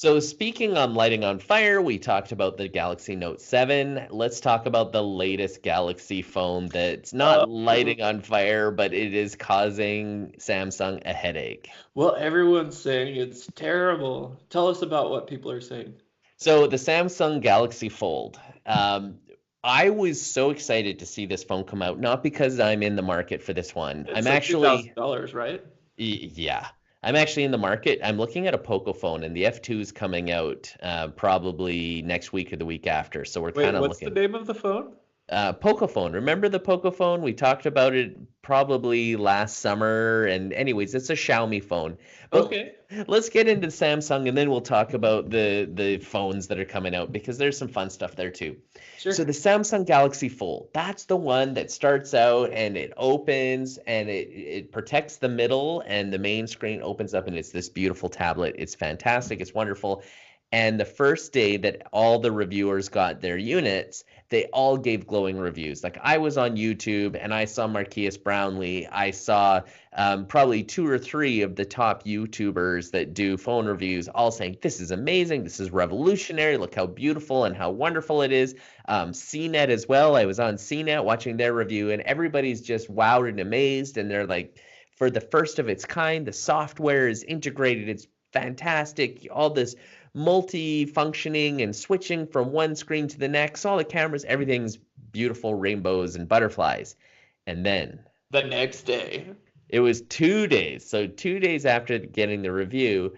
So speaking on lighting on fire, we talked about the Galaxy Note 7. Let's talk about the latest Galaxy phone that's not Uh, lighting on fire, but it is causing Samsung a headache. well, everyone's saying it's terrible. Tell us about what people are saying. So the Samsung Galaxy Fold. I was so excited to see this phone come out, not because I'm in the market for this one. It's I'm like actually $2,000, right? Yeah, I'm actually in the market. I'm looking at a Poco phone, and the F2 is coming out probably next week or the week after. So we're Wait, kind of what's the looking. name of the phone? Poco phone. Remember the Poco phone? We talked about it probably last summer. And anyways, it's a Xiaomi phone. But Okay, let's get into Samsung, and then we'll talk about the phones that are coming out because there's some fun stuff there too. So sure. the Samsung Galaxy Fold, that's the one that starts out and it opens and it protects the middle and the main screen opens up and it's this beautiful tablet. It's fantastic. It's wonderful. And the first day that all the reviewers got their units, they all gave glowing reviews. Like I was on YouTube and I saw Marques Brownlee. I saw probably two or three of the top YouTubers that do phone reviews all saying, this is amazing. This is revolutionary. Look how beautiful and how wonderful it is. CNET as well. I was on CNET watching their review and everybody's just wowed and amazed. And they're like, for the first of its kind, the software is integrated. It's fantastic. All this multi-functioning and switching from one screen to the next, all the cameras, everything's beautiful rainbows and butterflies. And then The next day. it was 2 days. So 2 days after getting the review,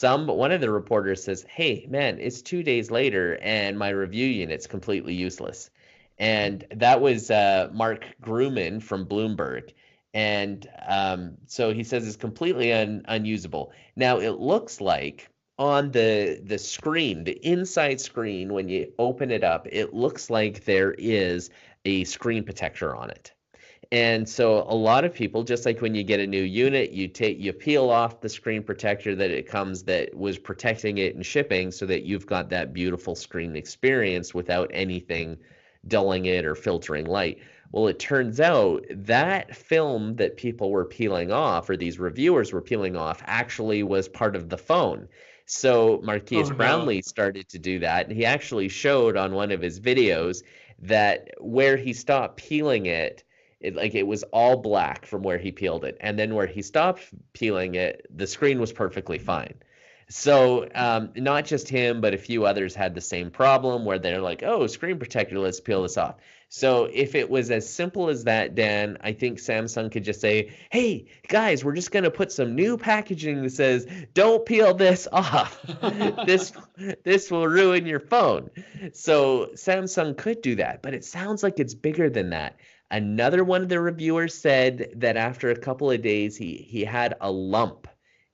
one of the reporters says, "Hey, man, it's 2 days later, and my review unit's completely useless." And that was Mark Gruman from Bloomberg. And so he says it's completely unusable. Now it looks like on the screen, the inside screen, when you open it up, it looks like there is a screen protector on it. And so a lot of people, just like when you get a new unit, you peel off the screen protector that it comes that was protecting it in shipping so that you've got that beautiful screen experience without anything dulling it or filtering light. Well, it turns out that film that people were peeling off, or these reviewers were peeling off, actually was part of the phone. So Oh Marques no. Brownlee started to do that, and he actually showed on one of his videos that where he stopped peeling it, it was all black from where he peeled it, and then where he stopped peeling it, the screen was perfectly fine. So not just him, but a few others had the same problem where they're like, "Oh, screen protector, let's peel this off." So if it was as simple as that, Dan, I think Samsung could just say, "Hey guys, we're just going to put some new packaging that says don't peel this off. this this will ruin your phone." So Samsung could do that, but it sounds like it's bigger than that. Another one of the reviewers said that after a couple of days, he had a lump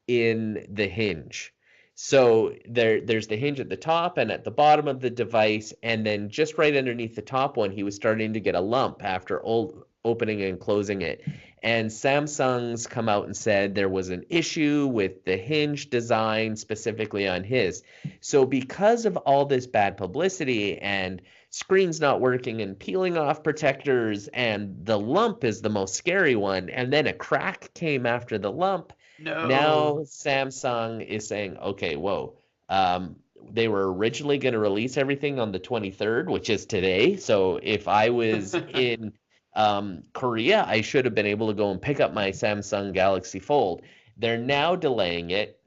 in the hinge. So there's the hinge at the top and at the bottom of the device, and then just right underneath the top one, he was starting to get a lump after opening and closing it. And Samsung's come out and said there was an issue with the hinge design specifically on his. So because of all this bad publicity and screens not working and peeling off protectors, and the lump is the most scary one, and then a crack came after the lump. Now No. Samsung is saying, okay, whoa. Um, they were originally going to release everything on the 23rd, which is today. So if I was in Korea, I should have been able to go and pick up my Samsung Galaxy Fold. They're now delaying it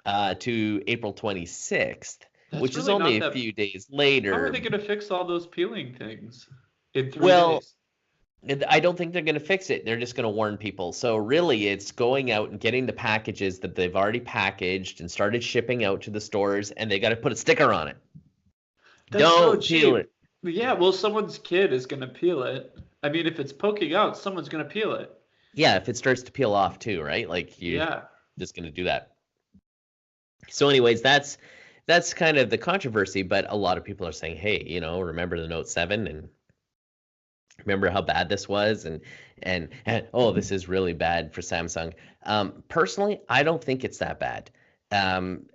to April 26th, That's which is really only not a that. few days How are they later. going to fix all those peeling things in three Well, days? I don't think they're going to fix it. They're just going to warn people. So really, it's going out and getting the packages that they've already packaged and started shipping out to the stores, and they got to put a sticker on it. That's so Don't peel cheap. it. Yeah, well, someone's kid is going to peel it. I mean, if it's poking out, someone's going to peel it. Yeah, if it starts to peel off too, right? Like you're Yeah. just going to do that. So, anyways, that's kind of the controversy. But a lot of people are saying, hey, remember the Note 7 and remember how bad this was, and oh, this is really bad for Samsung. Personally, I don't think it's that bad. Um,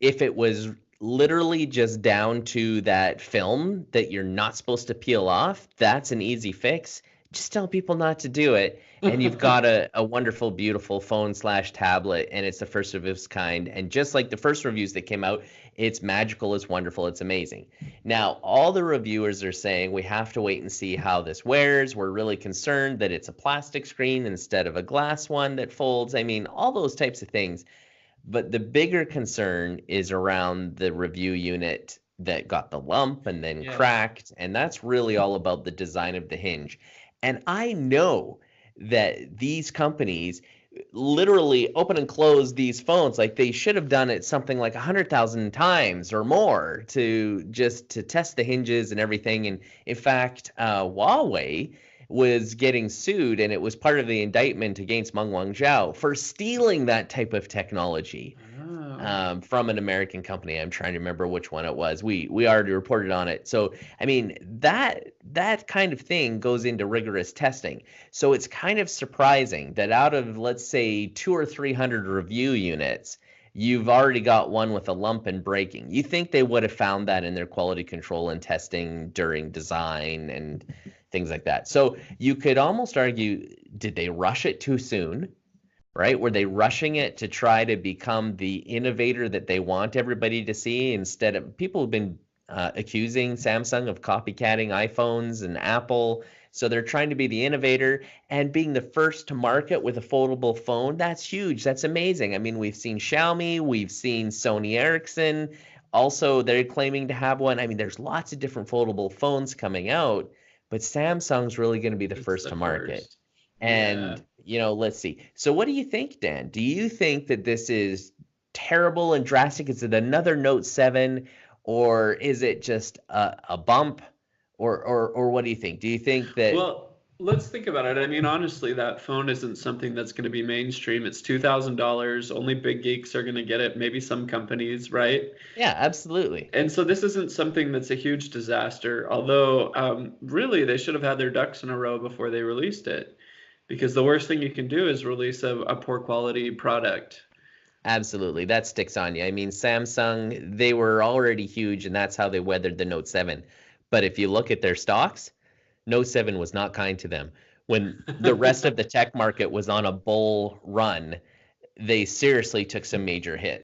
if it was literally just down to that film that you're not supposed to peel off, that's an easy fix. just tell people not to do it. And you've got a wonderful, beautiful phone slash tablet, and it's the first of its kind. And just like the first reviews that came out, it's magical, it's wonderful, it's amazing. Now, all the reviewers are saying we have to wait and see how this wears. We're really concerned that it's a plastic screen instead of a glass one that folds. I mean, all those types of things. But the bigger concern is around the review unit that got the lump and then Yeah. cracked. And that's really all about the design of the hinge. And I know that these companies literally open and close these phones like they should have done it something like 100,000 times or more to just to test the hinges and everything. And in fact, Huawei was getting sued, and it was part of the indictment against Meng Wanzhou for stealing that type of technology from an American company. I'm trying to remember which one it was. We already reported on it. So I mean that kind of thing goes into rigorous testing. So it's kind of surprising that out of, let's say, 200 or 300 review units, you've already got one with a lump and breaking. You think they would have found that in their quality control and testing during design and things like that. So you could almost argue, did they rush it too soon? Right? Were they rushing it to try to become the innovator that they want everybody to see? Instead of, people have been accusing Samsung of copycatting iPhones and Apple. So they're trying to be the innovator and being the first to market with a foldable phone. That's huge. That's amazing. I mean, we've seen Xiaomi, we've seen Sony Ericsson. Also, they're claiming to have one. I mean, there's lots of different foldable phones coming out, but Samsung's really going to be the first to market. And, let's see. So what do you think, Dan? Do you think that this is terrible and drastic? Is it another Note 7, or is it just a bump? Or what do you think? Do you think that... Well, let's think about it. I mean, honestly, that phone isn't something that's going to be mainstream. It's $2,000. Only big geeks are going to get it, maybe some companies, right? Yeah, absolutely. And so this isn't something that's a huge disaster, although really they should have had their ducks in a row before they released it, because the worst thing you can do is release a poor quality product. Absolutely. That sticks on you. I mean, Samsung, they were already huge, and that's how they weathered the Note 7. But if you look at their stocks, Note 7 was not kind to them. When the rest of the tech market was on a bull run, they seriously took some major hits.